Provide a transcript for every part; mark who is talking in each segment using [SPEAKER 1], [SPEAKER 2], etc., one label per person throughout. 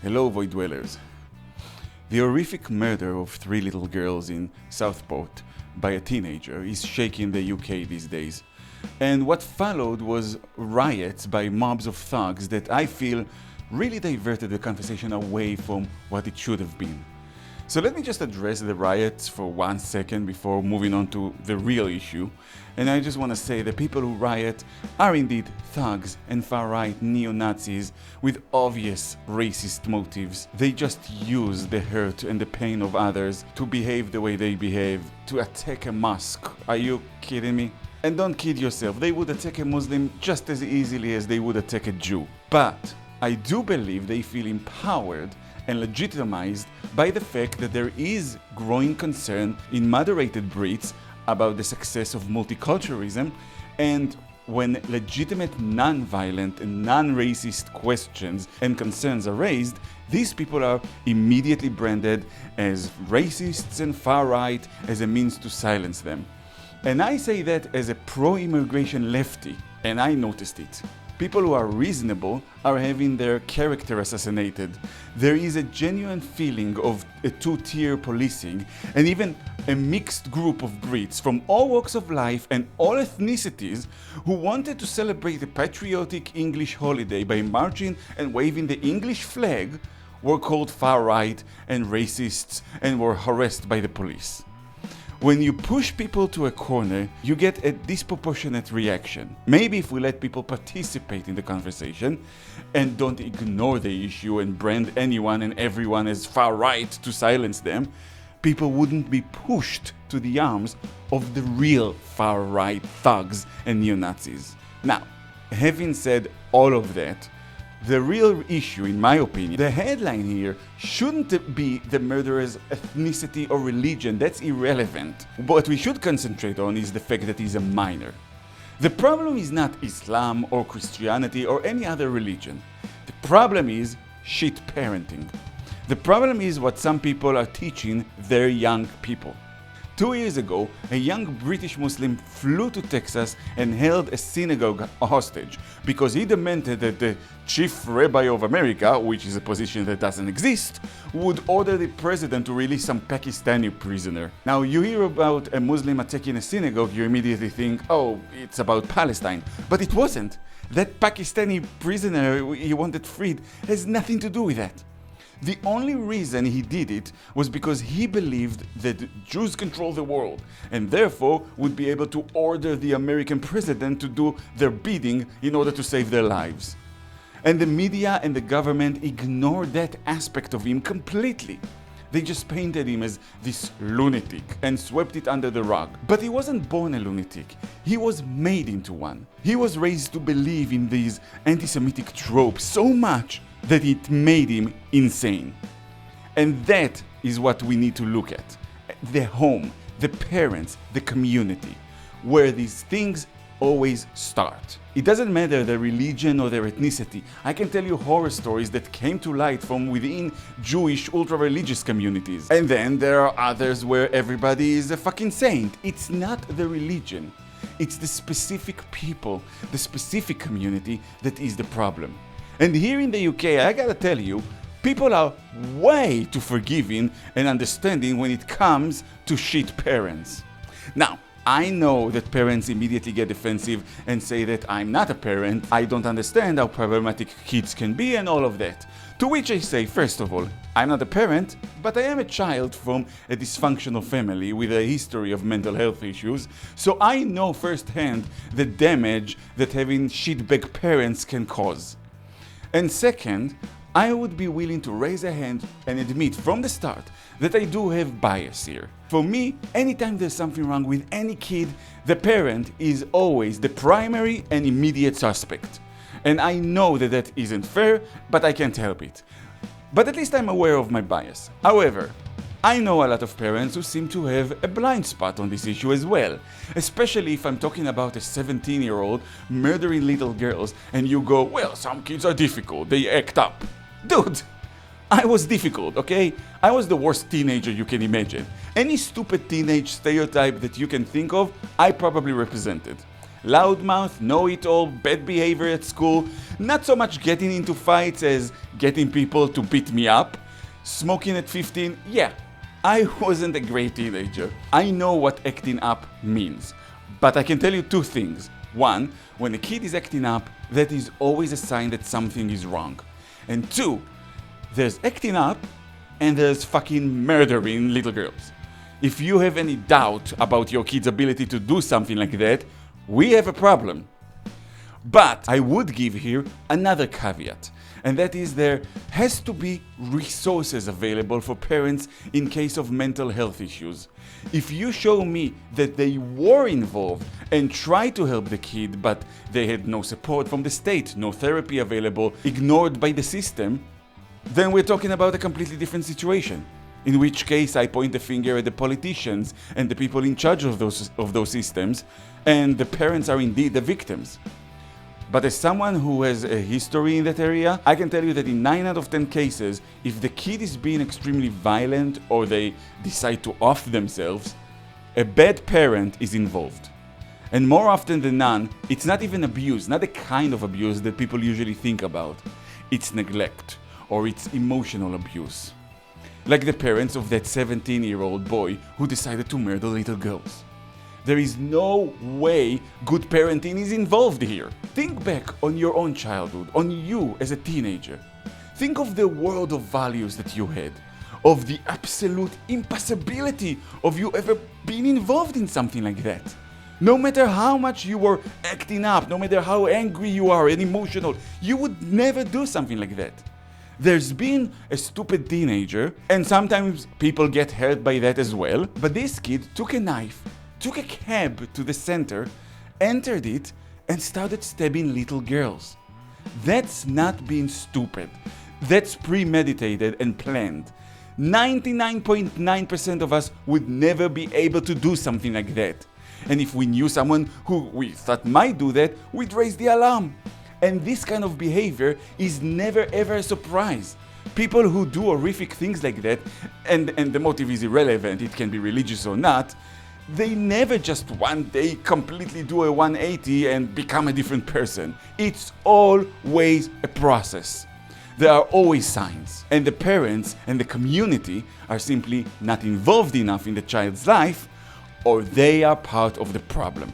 [SPEAKER 1] Hello, Void Dwellers. The horrific murder of 3 little girls in Southport by a teenager is shaking the UK these days. And what followed was riots by mobs of thugs that I feel really diverted the conversation away from what it should have been. So let me just address the riots for 1 second before moving on to the real issue. And I just want to say the people who riot are indeed thugs and far-right neo-Nazis with obvious racist motives. They just use the hurt and the pain of others to behave the way they behave, to attack a mosque. Are you kidding me? And don't kid yourself, they would attack a Muslim just as easily as they would attack a Jew. But I do believe they feel empowered and legitimized by the fact that there is growing concern in moderated Brits about the success of multiculturalism, and when legitimate non-violent and non-racist questions and concerns are raised, these people are immediately branded as racists and far-right as a means to silence them. And I say that as a pro-immigration lefty, and I noticed it. People who are reasonable are having their character assassinated. There is a genuine feeling of a two-tier policing, and even a mixed group of Brits from all walks of life and all ethnicities who wanted to celebrate a patriotic English holiday by marching and waving the English flag were called far-right and racists and were harassed by the police. When you push people to a corner, you get a disproportionate reaction. Maybe if we let people participate in the conversation and don't ignore the issue and brand anyone and everyone as far-right to silence them, people wouldn't be pushed to the arms of the real far-right thugs and neo-Nazis. Now, having said all of that, the real issue, in my opinion, the headline here shouldn't be the murderer's ethnicity or religion. That's irrelevant. What we should concentrate on is the fact that he's a minor. The problem is not Islam or Christianity or any other religion. The problem is shit parenting. The problem is what some people are teaching their young people. 2 years ago, a young British Muslim flew to Texas and held a synagogue hostage because he demanded that the chief rabbi of America, which is a position that doesn't exist, would order the president to release some Pakistani prisoner. Now, you hear about a Muslim attacking a synagogue, you immediately think, oh, it's about Palestine. But it wasn't. That Pakistani prisoner he wanted freed has nothing to do with that. The only reason he did it was because he believed that Jews control the world and therefore would be able to order the American president to do their bidding in order to save their lives. And the media and the government ignored that aspect of him completely. They just painted him as this lunatic and swept it under the rug. But he wasn't born a lunatic. He was made into one. He was raised to believe in these antisemitic tropes so much that it made him insane. And that is what we need to look at. The home, the parents, the community, where these things always start. It doesn't matter their religion or their ethnicity. I can tell you horror stories that came to light from within Jewish ultra-religious communities. And then there are others where everybody is a fucking saint. It's not the religion. It's the specific people, the specific community that is the problem. And here in the UK, I gotta tell you, people are way too forgiving and understanding when it comes to shit parents. Now, I know that parents immediately get defensive and say that I'm not a parent, I don't understand how problematic kids can be and all of that. To which I say, first of all, I'm not a parent, but I am a child from a dysfunctional family with a history of mental health issues, so I know firsthand the damage that having shitbag parents can cause. And second, I would be willing to raise a hand and admit from the start that I do have bias here. For me, anytime there's something wrong with any kid, the parent is always the primary and immediate suspect. And I know that that isn't fair, but I can't help it. But at least I'm aware of my bias. However, I know a lot of parents who seem to have a blind spot on this issue as well, especially if I'm talking about a 17-year-old murdering little girls and you go, well, some kids are difficult, they act up. Dude, I was difficult, okay? I was the worst teenager you can imagine. Any stupid teenage stereotype that you can think of, I probably represented. loudmouth, know-it-all, bad behavior at school, not so much getting into fights as getting people to beat me up. Smoking at 15, yeah, I wasn't a great teenager. I know what acting up means. But I can tell you two things. One, when a kid is acting up, that is always a sign that something is wrong. And two, there's acting up and there's fucking murdering little girls. If you have any doubt about your kid's ability to do something like that, we have a problem. But I would give here another caveat, and that is there has to be resources available for parents in case of mental health issues. If you show me that they were involved and tried to help the kid, but they had no support from the state, no therapy available, ignored by the system, then we're talking about a completely different situation. In which case I point the finger at the politicians and the people in charge of those systems, and the parents are indeed the victims. But as someone who has a history in that area, I can tell you that in 9 out of 10 cases, if the kid is being extremely violent or they decide to off themselves, a bad parent is involved. And more often than not, it's not even abuse, not the kind of abuse that people usually think about. It's neglect or it's emotional abuse. Like the parents of that 17-year-old boy who decided to murder little girls. There is no way good parenting is involved here. Think back on your own childhood, on you as a teenager. Think of the world of values that you had, of the absolute impossibility of you ever being involved in something like that. No matter how much you were acting up, no matter how angry you are and emotional, you would never do something like that. There's been a stupid teenager, and sometimes people get hurt by that as well, but this kid took a knife, took a cab to the center, entered it, and started stabbing little girls. That's not being stupid. That's premeditated and planned. 99.9% of us would never be able to do something like that. And if we knew someone who we thought might do that, we'd raise the alarm. And this kind of behavior is never ever a surprise. People who do horrific things like that, and the motive is irrelevant, it can be religious or not, they never just one day completely do a 180 and become a different person. It's always a process. There are always signs, and the parents and the community are simply not involved enough in the child's life, or they are part of the problem.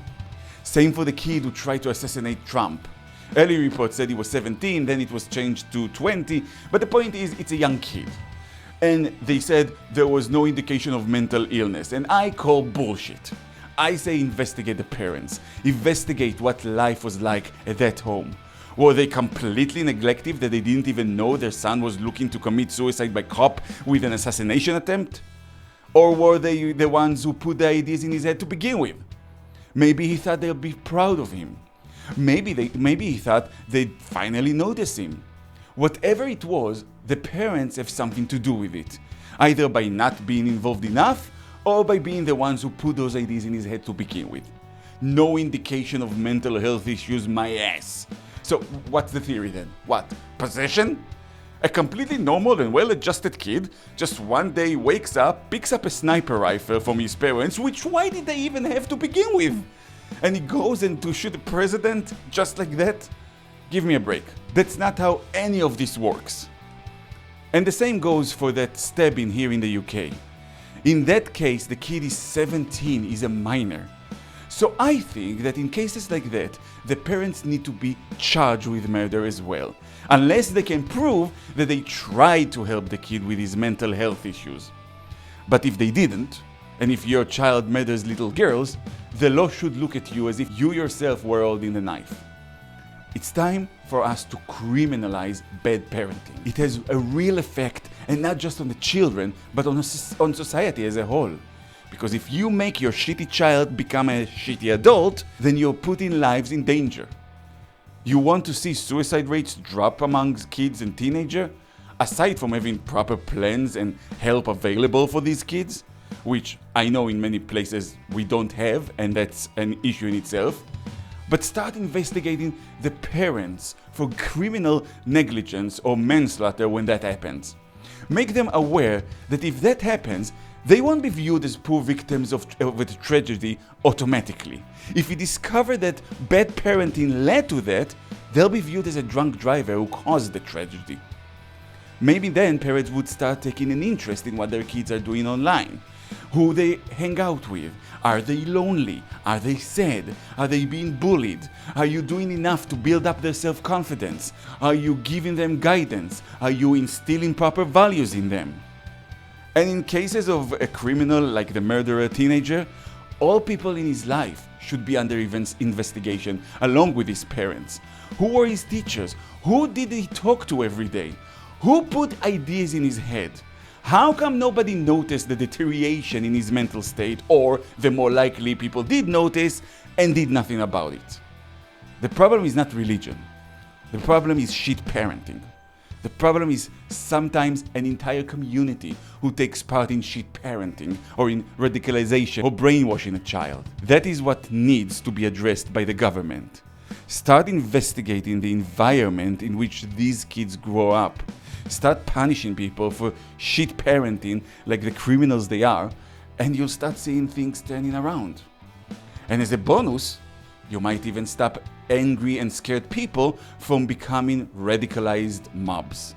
[SPEAKER 1] Same for the kid who tried to assassinate Trump. Early reports said he was 17, then it was changed to 20, but the point is it's a young kid. And they said there was no indication of mental illness, and I call bullshit. I say investigate the parents, investigate what life was like at that home. Were they completely neglective that they didn't even know their son was looking to commit suicide by cop with an assassination attempt? Or were they the ones who put the ideas in his head to begin with? Maybe he thought they'd be proud of him. Maybe he thought they'd finally notice him. Whatever it was, the parents have something to do with it, either by not being involved enough or by being the ones who put those ideas in his head to begin with. No indication of mental health issues, my ass. So what's the theory then? What? Possession? A completely normal and well-adjusted kid just one day wakes up, picks up a sniper rifle from his parents, which why did they even have to begin with? And he goes and to shoot the president just like that? Give me a break. That's not how any of this works. And the same goes for that stabbing here in the UK. In that case, the kid is 17, is a minor. So I think that in cases like that, the parents need to be charged with murder as well, unless they can prove that they tried to help the kid with his mental health issues. But if they didn't, and if your child murders little girls, the law should look at you as if you yourself were holding the knife. It's time for us to criminalize bad parenting. It has a real effect, and not just on the children, but on society as a whole. Because if you make your shitty child become a shitty adult, then you're putting lives in danger. You want to see suicide rates drop among kids and teenagers? Aside from having proper plans and help available for these kids, which I know in many places we don't have, and that's an issue in itself, but start investigating the parents for criminal negligence or manslaughter when that happens. Make them aware that if that happens, they won't be viewed as poor victims of a tragedy automatically. If you discover that bad parenting led to that, they'll be viewed as a drunk driver who caused the tragedy. Maybe then parents would start taking an interest in what their kids are doing online. Who they hang out with. Are they lonely? Are they sad? Are they being bullied? Are you doing enough to build up their self-confidence? Are you giving them guidance? Are you instilling proper values in them? And in cases of a criminal like the murderer teenager, all people in his life should be under investigation along with his parents. Who were his teachers? Who did he talk to every day? Who put ideas in his head? How come nobody noticed the deterioration in his mental state, or the more likely people did notice and did nothing about it? The problem is not religion. The problem is shit parenting. The problem is sometimes an entire community who takes part in shit parenting or in radicalization or brainwashing a child. That is what needs to be addressed by the government. Start investigating the environment in which these kids grow up. Start punishing people for shit parenting like the criminals they are, and you'll start seeing things turning around. And as a bonus, you might even stop angry and scared people from becoming radicalized mobs.